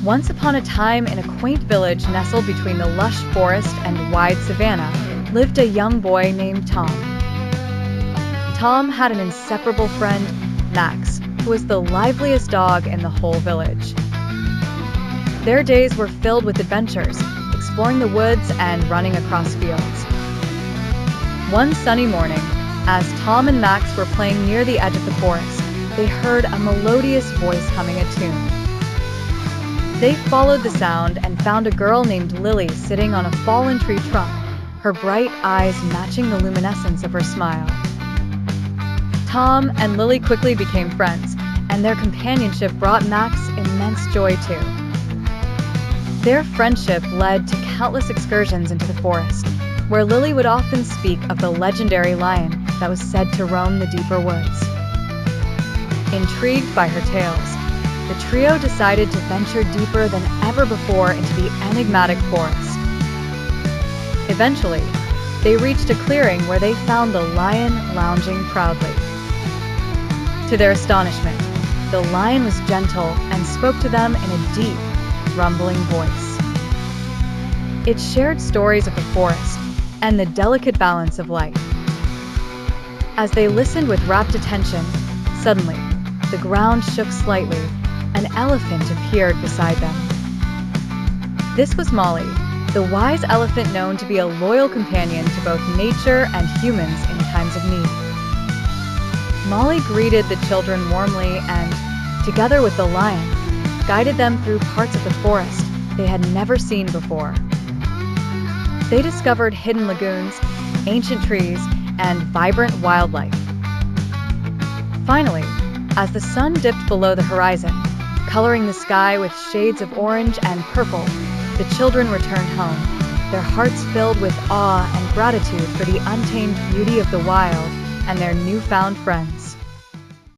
Once upon a time, in a quaint village nestled between the lush forest and wide savanna, lived a young boy named Tom. Tom had an inseparable friend, Max, who was the liveliest dog in the whole village. Their days were filled with adventures, exploring the woods and running across fields. One sunny morning, as Tom and Max were playing near the edge of the forest, they heard a melodious voice humming a tune. They followed the sound and found a girl named Lily sitting on a fallen tree trunk, her bright eyes matching the luminescence of her smile. Tom and Lily quickly became friends, and their companionship brought Max immense joy too. Their friendship led to countless excursions into the forest, where Lily would often speak of the legendary lion that was said to roam the deeper woods. Intrigued by her tales, the trio decided to venture deeper than ever before into the enigmatic forest. Eventually, they reached a clearing where they found the lion lounging proudly. To their astonishment, the lion was gentle and spoke to them in a deep, rumbling voice. It shared stories of the forest and the delicate balance of life. As they listened with rapt attention, suddenly, the ground shook slightly. An elephant appeared beside them. This was Molly, the wise elephant known to be a loyal companion to both nature and humans in times of need. Molly greeted the children warmly and, together with the lion, guided them through parts of the forest they had never seen before. They discovered hidden lagoons, ancient trees, and vibrant wildlife. Finally, as the sun dipped below the horizon, coloring the sky with shades of orange and purple, the children returned home, their hearts filled with awe and gratitude for the untamed beauty of the wild and their newfound friends.